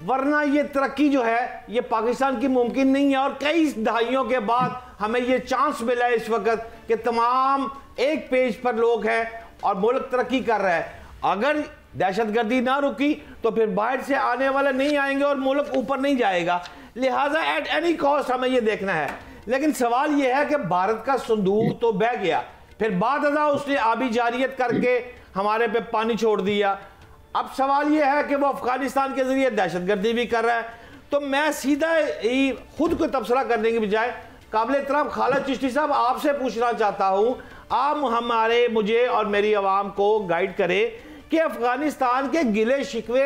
वरना ये तरक्की जो है ये पाकिस्तान की मुमकिन नहीं है। और कई दहाइयों के बाद हमें ये चांस मिला है इस वक्त कि तमाम एक पेज पर लोग हैं और मुल्क तरक्की कर रहा है। अगर दहशतगर्दी ना रुकी तो फिर बाहर से आने वाले नहीं आएंगे और मुल्क ऊपर नहीं जाएगा। लिहाजा एट एनी कॉस्ट हमें ये देखना है। लेकिन सवाल ये है कि भारत का संदूक तो बह गया, फिर बाद उसने आबी जारियत करके हमारे पे पानी छोड़ दिया। अब सवाल यह है कि वो अफगानिस्तान के जरिए दहशतगर्दी भी कर रहा है। तो मैं सीधा ही खुद को तबसरा करने के बजाय काबिल एहतराम खालिद चिश्ती साहब आपसे पूछना चाहता हूँ, आप मुझे और मेरी आवाम को गाइड करें कि अफगानिस्तान के गिले शिकवे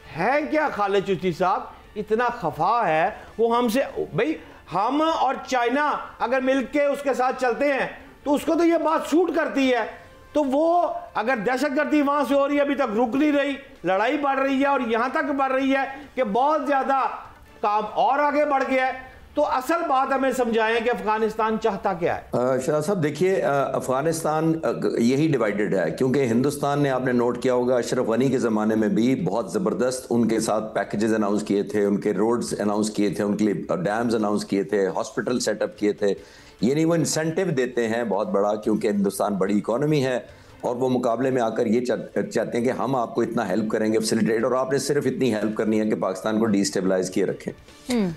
हैं क्या? खालिद चिश्ती साहब इतना खफा है वो हमसे, भाई हम और चाइना अगर मिलके उसके साथ चलते हैं तो उसको तो ये बात सूट करती है। तो वो अगर दहशतगर्दी वहां से हो रही है, अभी तक रुक नहीं रही, लड़ाई बढ़ रही है और यहां तक बढ़ रही है कि बहुत ज्यादा काम और आगे बढ़ गया है। तो असल बात हमें समझाएं कि अफगानिस्तान चाहता क्या है। शाह साहब देखिए, अफगानिस्तान यही डिवाइडेड है, क्योंकि हिंदुस्तान ने आपने नोट किया होगा अशरफ गनी के ज़माने में भी बहुत ज़बरदस्त उनके साथ पैकेजेस अनाउंस किए थे, उनके रोड्स अनाउंस किए थे, उनके लिए डैम्स अनाउंस किए थे, हॉस्पिटल सेटअप किए थे। ये नहीं, वो इंसेंटिव देते हैं बहुत बड़ा, क्योंकि हिंदुस्तान बड़ी इकोनॉमी है और वो मुकाबले में आकर ये चाहते हैं कि हम आपको इतना हेल्प करेंगे, फैसिलिटेट, और आपने सिर्फ इतनी हेल्प करनी है कि पाकिस्तान को डिस्टेबलाइज किए रखें।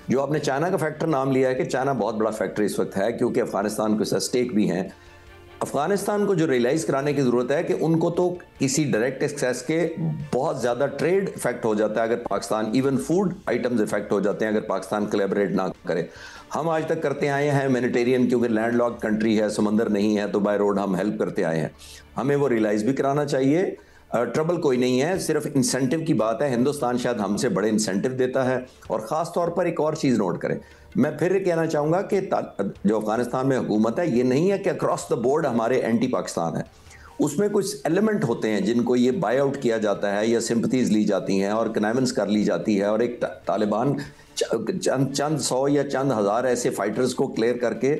जो आपने चाइना का फैक्टर नाम लिया है कि चाइना बहुत बड़ा फैक्टर इस वक्त है, क्योंकि अफगानिस्तान के साथ स्टेक भी हैं। अफगानिस्तान को जो रियलाइज़ कराने की ज़रूरत है कि उनको तो किसी डायरेक्ट एक्सेस के बहुत ज़्यादा ट्रेड इफेक्ट हो जाता है अगर Pakistan, even food items effect हो जाते हैं अगर पाकिस्तान कोलैबोरेट ना करे। हम आज तक करते आए हैं ह्यूमैनिटेरियन, क्योंकि लैंडलॉक्ड कंट्री है, समंदर नहीं है, तो बाय रोड हम हेल्प करते आए हैं। हमें वो रियलाइज़ भी कराना चाहिए। ट्रबल कोई नहीं है, सिर्फ इंसेंटिव की बात है। हिंदुस्तान शायद हमसे बड़े इंसेंटिव देता है। और ख़ास तौर पर एक और चीज़ नोट करें, मैं फिर कहना चाहूँगा कि जो अफगानिस्तान में हुकूमत है, ये नहीं है कि अक्रॉस द बोर्ड हमारे एंटी पाकिस्तान है। उसमें कुछ एलिमेंट होते हैं जिनको ये बाय आउट किया जाता है या सिंपथीज ली जाती हैं और कनेवेंस कर ली जाती है, और एक तालिबान चंद सौ या चंद हज़ार ऐसे फाइटर्स को क्लियर करके,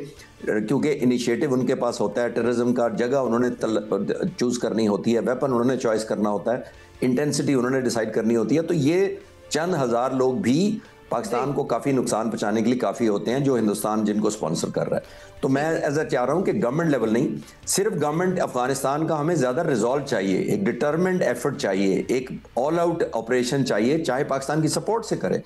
क्योंकि इनिशिएटिव उनके पास होता है, टेररिज्म का जगह उन्होंने चूज़ करनी होती है, वेपन उन्होंने चॉइस करना होता है, इंटेंसिटी उन्होंने डिसाइड करनी होती है। तो ये चंद हज़ार लोग भी पाकिस्तान को काफ़ी नुकसान पहुंचाने के लिए काफ़ी होते हैं, जो हिंदुस्तान जिनको स्पॉन्सर कर रहा है। तो मैं ऐसा चाह रहा हूं कि गवर्नमेंट लेवल नहीं, सिर्फ गवर्नमेंट अफगानिस्तान का हमें ज़्यादा रिजॉल्व चाहिए, एक डिटरमेंट एफर्ट चाहिए, एक ऑल आउट ऑपरेशन चाहिए, चाहे पाकिस्तान की सपोर्ट से करे।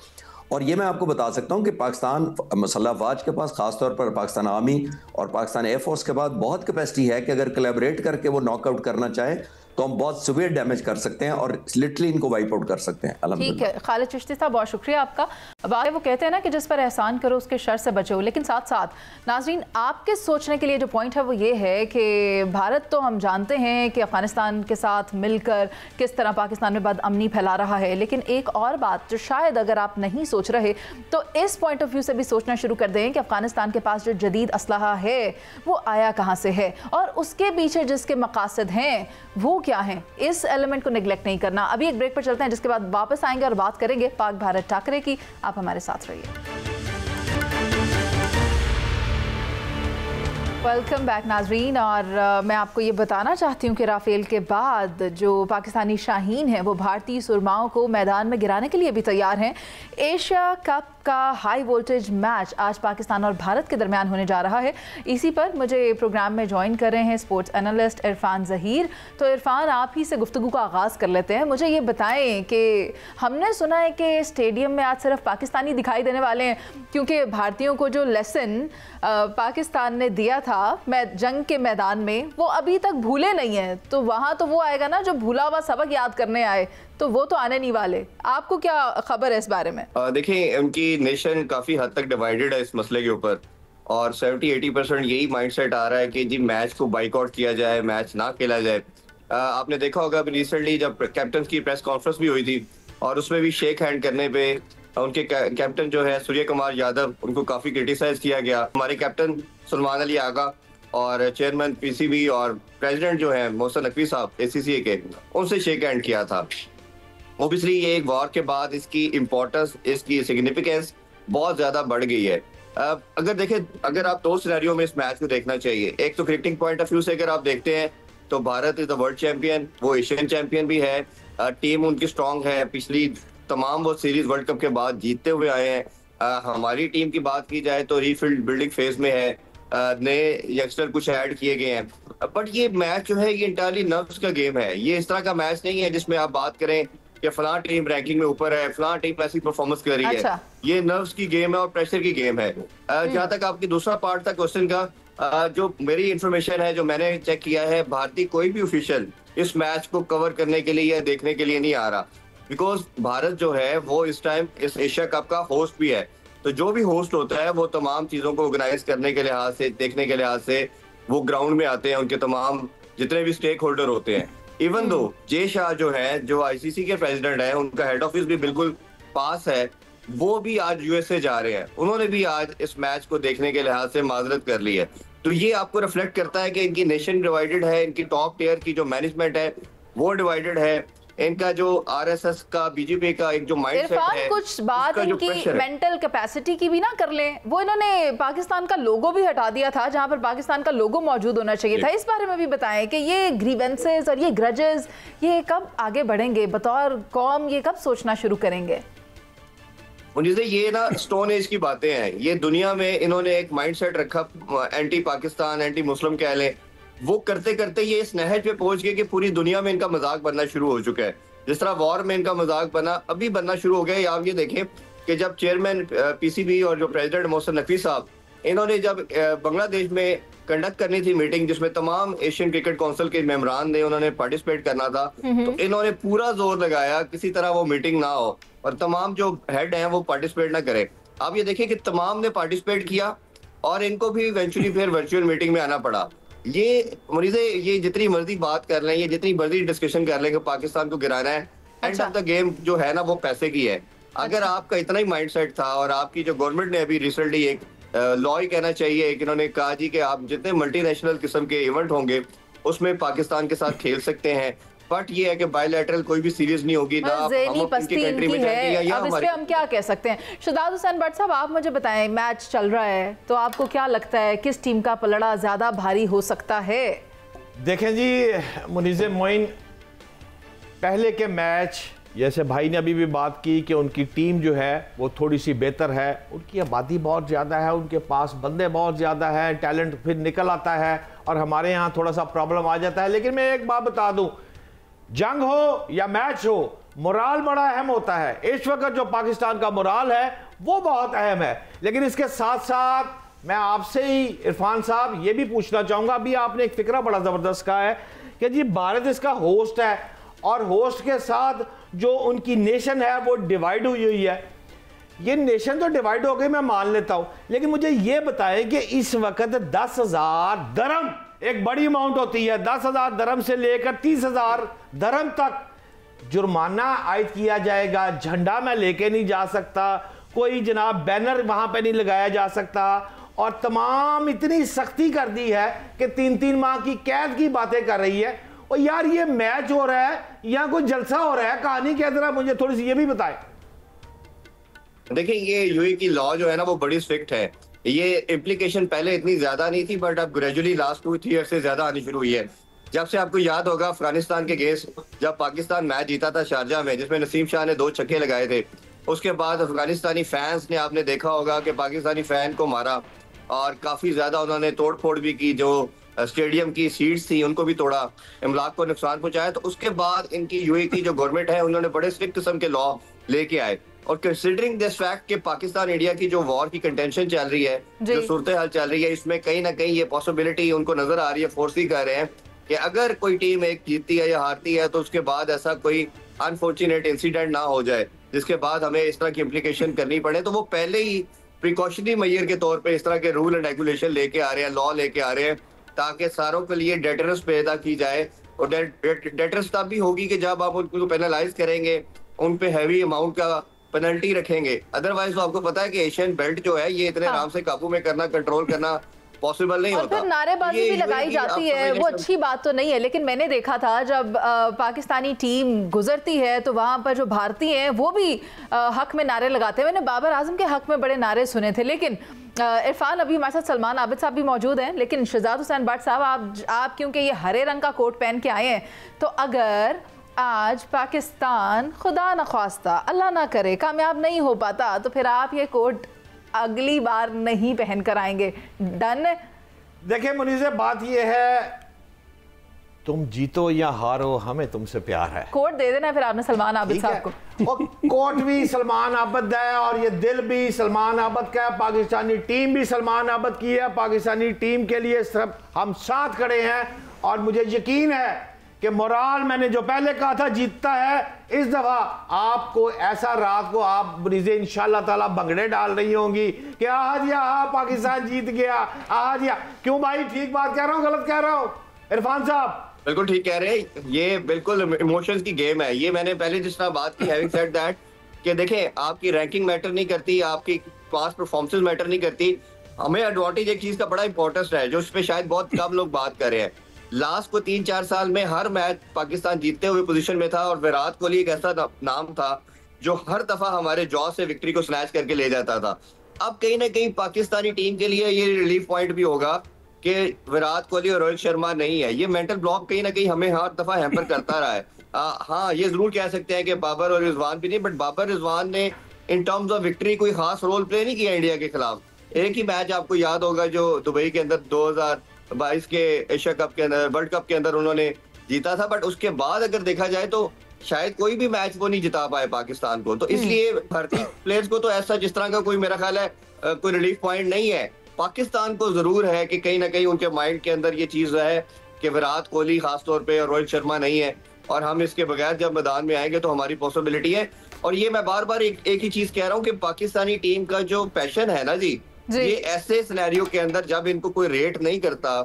और ये मैं आपको बता सकता हूं कि पाकिस्तान मसल्ह अफवाज के पास, खासतौर पर पाकिस्तान आर्मी और पाकिस्तान एयरफोर्स के पास बहुत कैपेसिटी है कि अगर कोलैबोरेट करके वो नॉकआउट करना चाहे तो हम बहुत सिवियर डैमेज कर सकते हैं और लिटरली इनको वाइप आउट कर सकते हैं। ठीक है खालिद चिश्ती साहब, बहुत शुक्रिया आपका। बात वो कहते हैं ना कि जिस पर एहसान करो उसके शर से बचो, लेकिन साथ साथ नाजरीन आपके सोचने के लिए जो पॉइंट है वो ये है कि भारत तो हम जानते हैं कि अफगानिस्तान के साथ मिलकर किस तरह पाकिस्तान में बदअमनी फैला रहा है, लेकिन एक और बात जो शायद अगर आप नहीं सोच रहे तो इस पॉइंट ऑफ व्यू से भी सोचना शुरू कर दें कि अफगानिस्तान के पास जो जदीद असलहा है वो आया कहाँ से है और उसके पीछे जिसके मकासद हैं वो क्या हैं। इस एलिमेंट को निगलेक्ट नहीं करना। अभी एक ब्रेक पर चलते हैं, जिसके बाद वापस आएंगे और बात करेंगे पाक भारत टाकरे की। आप हमारे साथ रहिए। वेलकम बैक नाजरीन, और मैं आपको ये बताना चाहती हूँ कि राफेल के बाद जो पाकिस्तानी शाहीन हैं वो भारतीय सुरमाओं को मैदान में गिराने के लिए भी तैयार हैं। एशिया कप का हाई वोल्टेज मैच आज पाकिस्तान और भारत के दरमियान होने जा रहा है। इसी पर मुझे प्रोग्राम में ज्वाइन कर रहे हैं स्पोर्ट्स एनालिस्ट इरफान ज़हीर। तो इरफान, आप ही से गुफ्तगू का आगाज़ कर लेते हैं। मुझे ये बताएं कि हमने सुना है कि स्टेडियम में आज सिर्फ पाकिस्तानी दिखाई देने वाले हैं, क्योंकि भारतीयों को जो लेसन पाकिस्तान ने दिया था जंग के मैदान में वो अभी तक भूले नहीं है। तो वहाँ तो वो आएगा ना जो भूला हुआ सबक याद करने आए, तो वो तो आने नहीं वाले। आपको क्या खबर है इस बारे में? देखिए, उनकी नेशन काफी हद तक डिवाइडेड है इस मसले के ऊपर और 70-80% यही माइंडसेट आ रहा है कि जी मैच को बाइकआउट किया जाए, मैच ना खेला जाए। आपने देखा होगा रिसेंटली जब कैप्टन की प्रेस कॉन्फ्रेंस भी हुई थी और उसमें भी शेक हैंड करने पे उनके कैप्टन जो है सूर्य कुमार यादव, उनको काफी क्रिटिसाइज किया गया। हमारे कैप्टन सलमान अली आगा और चेयरमैन पीसीबी और प्रेसिडेंट जो है मोहसिन नकवी साहब ACCA के, उनसे शेक हैंड किया था। ओबियसली ये एक वॉर के बाद इसकी इम्पोर्टेंस, इसकी सिग्निफिकेंस बहुत ज्यादा बढ़ गई है। अगर देखें, अगर आप दो सिनेरियो में इस मैच को देखना चाहिए। एक तो क्रिकेटिंग पॉइंट ऑफ व्यू से अगर आप देखते हैं तो Bharat is the world champion, वो एशियन चैंपियन भी है, टीम उनकी स्ट्रांग है, पिछली तमाम वो सीरीज वर्ल्ड कप के बाद जीतते हुए आए हैं। हमारी टीम की बात की जाए तो रीफील्ड बिल्डिंग फेज में है, नए यंगस्टर कुछ ऐड किए गए हैं। बट ये मैच जो है ये इंटायरली नर्व्स का गेम है। ये इस तरह का मैच नहीं है जिसमें आप बात करें कि फलां टीम रैंकिंग में ऊपर है, फलां टीम ऐसी परफॉर्मेंस कर रही है। ये नर्व्स की गेम है और प्रेशर की गेम है। जहां तक आपकी दूसरा पार्ट था क्वेश्चन का, जो मेरी इंफॉर्मेशन है, जो मैंने चेक किया है, भारतीय कोई भी ऑफिशियल इस मैच को कवर करने के लिए या देखने के लिए नहीं आ रहा, बिकॉज भारत जो है वो इस टाइम इस एशिया कप का होस्ट भी है। तो जो भी होस्ट होता है वो तमाम चीजों को ऑर्गेनाइज करने के लिहाज से, देखने के लिहाज से वो ग्राउंड में आते हैं, उनके तमाम जितने भी स्टेक होल्डर होते हैं। इवन दो जे शाह जो है, जो ICC के प्रेसिडेंट है, उनका हेड ऑफिस भी बिल्कुल पास है, वो भी आज USA जा रहे हैं। उन्होंने भी आज इस मैच को देखने के लिहाज से माजरत कर ली है। तो ये आपको रिफ्लेक्ट करता है कि इनकी नेशन डिवाइडेड है, इनकी टॉप टियर की जो मैनेजमेंट है वो डिवाइडेड है, इनका जो RSS का, BJP का एक जो माइंडसेट है, कुछ बात इनकी मेंटल कैपेसिटी की भी ना कर लें। वो इन्होंने पाकिस्तान का लोगो भी हटा दिया था जहां पर पाकिस्तान का लोगो मौजूद होना चाहिए था। इस बारे में भी बताएं कि ये ग्रीवेंसेस और ये ग्रजेस ये कब आगे बढ़ेंगे, बतौर कौम ये कब सोचना शुरू करेंगे? मुझे ये ना स्टोन एज की बातें हैं। ये दुनिया में इन्होंने एक माइंडसेट रखा, एंटी पाकिस्तान, एंटी मुस्लिम कह लें, वो करते करते ये इस नहज पे पहुंच गए कि पूरी दुनिया में इनका मजाक बनना शुरू हो चुका है। जिस तरह वॉर में इनका मजाक बना, अभी बनना शुरू हो गया। आप ये देखें कि जब चेयरमैन PCB और जो प्रेसिडेंट मोहसिन नकवी साहब, इन्होंने जब बांग्लादेश में कंडक्ट करनी थी मीटिंग जिसमें तमाम एशियन क्रिकेट काउंसिल के मेंबरान ने उन्होंने पार्टिसिपेट करना था, तो इन्होंने पूरा जोर लगाया किसी तरह वो मीटिंग ना हो और तमाम जो हेड हैं वो पार्टिसिपेट ना करें। आप ये देखिए कि तमाम ने पार्टिसिपेट किया और इनको भी इवेंचुअली फिर वर्चुअल मीटिंग में आना पड़ा। ये मुनीज़े, ये जितनी मर्जी बात कर लें, ये जितनी मर्जी डिस्कशन कर लें कि पाकिस्तान को गिराना है, एंड ऑफ द गेम जो है ना वो पैसे की है। अगर आपका इतना ही माइंडसेट था, और आपकी जो गवर्नमेंट ने अभी रिसेंटली एक लॉ ही कहना चाहिए कि इन्होंने कहा जी कि आप जितने मल्टीनेशनल किस्म के इवेंट होंगे उसमें पाकिस्तान के साथ खेल सकते हैं, बट ये है कि बायलैटरल कोई भी सीरीज नहीं होगी ना, हम अपनी कंट्री में जाएंगे या अब इस पे हम क्या कह सकते हैं? शहजाद हुसैन भट्ट साहब, आप मुझे बताएं, मैच चल रहा है तो आपको क्या लगता है किस टीम का पलड़ा ज्यादा भारी हो सकता है? देखें जी मुनीज़े मोइन, पहले के मैच जैसे भाई ने अभी भी बात की कि उनकी टीम जो है वो थोड़ी सी बेहतर है, उनकी आबादी बहुत ज़्यादा है, उनके पास बंदे बहुत ज़्यादा हैं, टैलेंट फिर निकल आता है, और हमारे यहाँ थोड़ा सा प्रॉब्लम आ जाता है। लेकिन मैं एक बात बता दूं, जंग हो या मैच हो, मोराल बड़ा अहम होता है। इस वक्त जो पाकिस्तान का मोराल है वो बहुत अहम है। लेकिन इसके साथ साथ मैं आपसे ही इरफान साहब ये भी पूछना चाहूँगा, अभी आपने एक फिक्रा बड़ा ज़बरदस्त कहा है कि जी भारत इसका होस्ट है और होस्ट के साथ जो उनकी नेशन है वो डिवाइड हुई हुई है। ये नेशन तो डिवाइड हो गई, मैं मान लेता हूं, लेकिन मुझे ये बताएं कि इस वक्त 10,000 दरम एक बड़ी अमाउंट होती है, 10,000 दरम से लेकर 30,000 दरम तक जुर्माना आयद किया जाएगा। झंडा मैं लेके नहीं जा सकता, कोई जनाब बैनर वहां पे नहीं लगाया जा सकता, और तमाम इतनी सख्ती कर दी है कि 3-3 माह की कैद की बातें कर रही है। और यार ये मैच हो रहा है या कोई जलसा हो रहा है, कहानी के अंदर मुझे थोड़ी सी ये भी बताएं। देखिए ये यूएई की लॉ जो है ना वो बड़ी स्ट्रिक्ट है। ये इम्प्लीकेशन पहले इतनी ज्यादा नहीं थी, बट अब ग्रेजुअली लास्ट 2-3 ईयर से ज्यादा आनी शुरू हुई है। जब से आपको याद होगा अफगानिस्तान के केस, जब पाकिस्तान मैच जीता था शारजाह में, जिसमें नसीम शाह ने 2 छक्के लगाए थे, उसके बाद अफगानिस्तानी फैंस ने, आपने देखा होगा कि पाकिस्तानी फैन को मारा और काफी ज्यादा उन्होंने तोड़ फोड़ भी की, जो स्टेडियम की सीट्स थी उनको भी तोड़ा, इमलाक को नुकसान पहुंचाया। तो उसके बाद इनकी यूएई की जो गवर्नमेंट है उन्होंने बड़े स्ट्रिक्ट किस्म के लॉ लेके आए। और कंसिडरिंग दिस फैक्ट कि पाकिस्तान इंडिया की जो वॉर की कंटेंशन चल रही है, जो सूरत हाल चल रही है, इसमें कहीं ना कहीं ये पॉसिबिलिटी उनको नजर आ रही है, फोर्स ही कर रहे हैं कि अगर कोई टीम एक जीतती है या हारती है तो उसके बाद ऐसा कोई अनफॉर्चुनेट इंसिडेंट ना हो जाए जिसके बाद हमें इस तरह की इम्प्लीकेशन करनी पड़े। तो वो पहले ही प्रिकॉशनरी मेजर के तौर पर इस तरह के रूल एंड रेगुलेशन लेके आ रहे हैं, लॉ लेके आ रहे हैं, ताकि सारों के लिए डेटरेंस पैदा की जाए। और डेटरेंस तब भी होगी कि जब आप उनको पेनलाइज करेंगे, उन पे हैवी अमाउंट का पेनल्टी रखेंगे। अदरवाइज तो आपको पता है कि एशियन बेल्ट जो है ये इतने आराम से काबू में करना, कंट्रोल करना पॉसिबल नहीं होता। और फिर नारेबाजी भी लगाई जाती है, वो अच्छी बात तो नहीं है। लेकिन मैंने देखा था जब पाकिस्तानी टीम गुजरती है तो वहां पर जो भारतीय हैं वो भी हक में नारे लगाते हैं। मैंने बाबर आजम के हक में बड़े नारे सुने थे। लेकिन इरफान, अभी हमारे साथ सलमान आबिद साहब भी मौजूद हैं, लेकिन शहजाद हुसैन भट्ट साहब, आप क्योंकि ये हरे रंग का कोट पहन के आए हैं, तो अगर आज पाकिस्तान खुदा न ख्वास्ता अल्लाह ना करे कामयाब नहीं हो पाता तो फिर आप ये कोट अगली बार नहीं पहन कर आएंगे, डन? देखिए मुनीज़े, बात ये है, तुम जीतो या हारो हमें तुमसे प्यार है। कोट दे देना फिर आपने सलमान आबिद साहब को। और कोट भी सलमान आबिद है और ये दिल भी सलमान आबिद का है, पाकिस्तानी टीम भी सलमान आबिद की है। पाकिस्तानी टीम के लिए सिर्फ हम साथ खड़े हैं और मुझे यकीन है कि मोराल, मैंने जो पहले कहा था, जीतता है। इस दफा आपको ऐसा रात को आप मुनीज़े इंशाल्लाह ताला भंगड़े डाल रही होंगी कि आज या पाकिस्तान जीत गया, आज या। क्यों भाई, ठीक बात कह रहा हूँ गलत कह रहा हूँ? इरफान साहब बिल्कुल ठीक कह रहे हैं, ये बिल्कुल इमोशंस की गेम है। ये मैंने पहले जिस तरह बात की, हैविंग सेड दैट, कि देखें आपकी रैंकिंग मैटर नहीं करती, आपकी पास्ट परफॉर्मेंस मैटर नहीं करती। हमें एडवांटेज एक चीज का बड़ा इंपॉर्टेंस है जो उस पर शायद बहुत कम लोग बात कर रहे हैं। लास्ट को 3-4 साल में हर मैच पाकिस्तान जीतते हुए पोजीशन में था और विराट कोहली एक ऐसा नाम था जो हर दफा हमारे जॉ से विक्ट्री को स्नैच करके ले जाता था। अब कहीं ना कहीं पाकिस्तानी टीम के लिए ये रिलीफ पॉइंट भी होगा कि विराट कोहली और रोहित शर्मा नहीं है। ये मेंटल ब्लॉक कहीं ना कहीं हमें हर दफा हैम्पर करता रहा है। हाँ, ये जरूर कह सकते हैं कि बाबर और रिजवान भी नहीं, बट बाबर रिजवान ने इन टर्म्स ऑफ विक्ट्री कोई खास रोल प्ले नहीं किया इंडिया के खिलाफ। एक ही मैच आपको याद होगा जो दुबई के अंदर 2022 के एशिया कप के अंदर, वर्ल्ड कप के अंदर उन्होंने जीता था, बट उसके बाद अगर देखा जाए तो शायद कोई भी मैच वो नहीं जिता पाए पाकिस्तान को। तो इसलिए भारतीय प्लेयर्स को तो ऐसा जिस तरह का कोई, मेरा ख्याल है, कोई रिलीफ पॉइंट नहीं है। पाकिस्तान को जरूर है कि कहीं ना कहीं उनके माइंड के अंदर ये चीज है कि विराट कोहली खासतौर पे और रोहित शर्मा नहीं है, और हम इसके बगैर जब मैदान में आएंगे तो हमारी पॉसिबिलिटी है। और ये मैं बार बार एक ही चीज कह रहा हूँ कि पाकिस्तानी टीम का जो पैशन है ना जी, ये ऐसे सिनेरियो के अंदर जब इनको कोई रेट नहीं करता,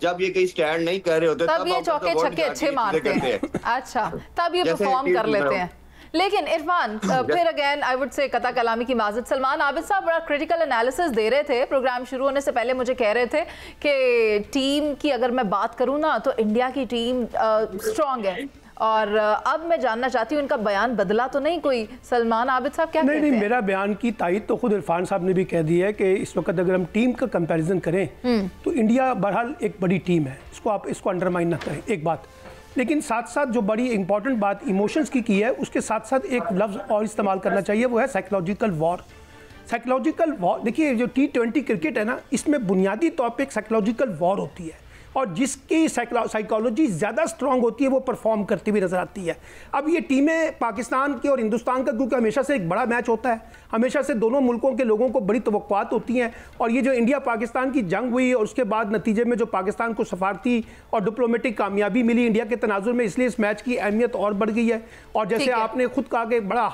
जब ये कहीं स्टैंड नहीं कर रहे होते, तब ये चौके छक्के अच्छे मारते हैं। अच्छा, तब ये परफॉर्म कर लेते हैं। लेकिन इरफान, फिर अगेन आई वुड से कता कलामी की माजत, सलमान आबिद साहब बड़ा क्रिटिकल एनालिसिस दे रहे थे प्रोग्राम शुरू होने से पहले। मुझे कह रहे थे कि टीम की अगर मैं बात करूं ना तो इंडिया की टीम स्ट्रांग है, और अब मैं जानना चाहती हूँ इनका बयान बदला तो नहीं कोई? सलमान आबिद साहब क्या कहते हैं? नहीं, मेरा बयान की तायद तो खुद इरफान साहब ने भी कह दी है कि इस वक्त अगर हम टीम का कंपैरिजन करें तो इंडिया बहरहाल एक बड़ी टीम है, इसको अंडरमाइन ना करें, एक बात। लेकिन साथ साथ जो बड़ी इंपॉर्टेंट बात इमोशंस की है, उसके साथ साथ एक लफ्ज़ और इस्तेमाल करना चाहिए, वो है साइकोलॉजिकल वॉर। साइकोलॉजिकल वॉर, देखिए जो T20 क्रिकेट है ना, इसमें बुनियादी तौर पे एक साइकोलॉजिकल वॉर होती है। और जिसकी साइकोलॉजी ज़्यादा स्ट्रांग होती है वो परफॉर्म करती हुई नजर आती है। अब ये टीमें पाकिस्तान की और हिंदुस्तान का, क्योंकि हमेशा से एक बड़ा मैच होता है, हमेशा से दोनों मुल्कों के लोगों को बड़ी तवक्कुआत होती हैं, और ये जो इंडिया पाकिस्तान की जंग हुई और उसके बाद नतीजे में जो पाकिस्तान को सफारती और डिप्लोमेटिक कामयाबी मिली इंडिया के तनाजुर में, इसलिए इस मैच की अहमियत और बढ़ गई है। और जैसे आपने खुद कहा कि बड़ा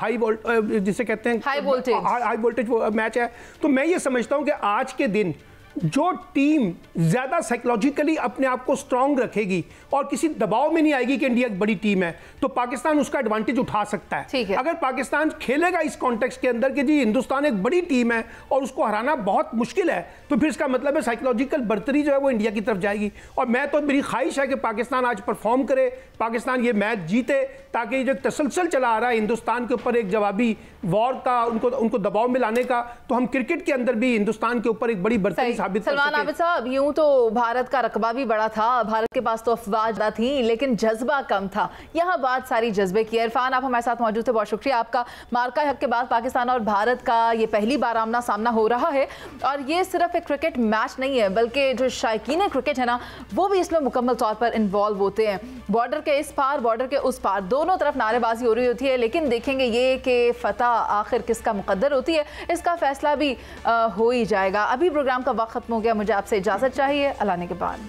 जिसे कहते हैं हाई वोल्टेज मैच है, तो मैं ये समझता हूं कि आज के दिन जो टीम ज्यादा साइकोलॉजिकली अपने आप को स्ट्रांग रखेगी और किसी दबाव में नहीं आएगी कि इंडिया एक बड़ी टीम है, तो पाकिस्तान उसका एडवांटेज उठा सकता है। अगर पाकिस्तान खेलेगा इस कॉन्टेक्स्ट के अंदर कि जी हिंदुस्तान एक बड़ी टीम है और उसको हराना बहुत मुश्किल है, तो फिर इसका मतलब है साइकोलॉजिकल बर्तरी जो है वो इंडिया की तरफ जाएगी। और मैं तो, मेरी ख्वाहिश है कि पाकिस्तान आज परफॉर्म करे, पाकिस्तान ये मैच जीते, ताकि जो तसलसल चला आ रहा है हिंदुस्तान के ऊपर एक जवाबी वॉर का, उनको दबाव में लाने का, तो हम क्रिकेट के अंदर भी हिंदुस्तान के ऊपर एक बड़ी बर्तरी साबित कर सकें। सलमान आबिद साहब, यूं तो भारत का रकबा भी बड़ा था, भारत के पास तो अफवाह ज़्यादा थी, लेकिन जज्बा कम था। यहाँ बात सारी जज्बे की। इरफान, आप हमारे साथ मौजूद थे, बहुत शुक्रिया आपका। मार्का हक के बाद पाकिस्तान और भारत का ये पहली बार आमना सामना हो रहा है, और ये सिर्फ एक क्रिकेट मैच नहीं है, बल्कि जो शायकीन क्रिकेट है ना, वो भी इसमें मुकम्मल तौर पर इन्वॉल्व होते हैं। बॉर्डर के इस पार, बॉर्डर के उस पार, दोनों तरफ नारेबाजी हो रही होती है, लेकिन देखेंगे ये कि फतह आखिर किसका मुकद्दर होती है, इसका फैसला भी हो ही जाएगा। अभी प्रोग्राम का वक्त खत्म हो गया, मुझे आपसे इजाज़त चाहिए। अल्लाह ने के बाद।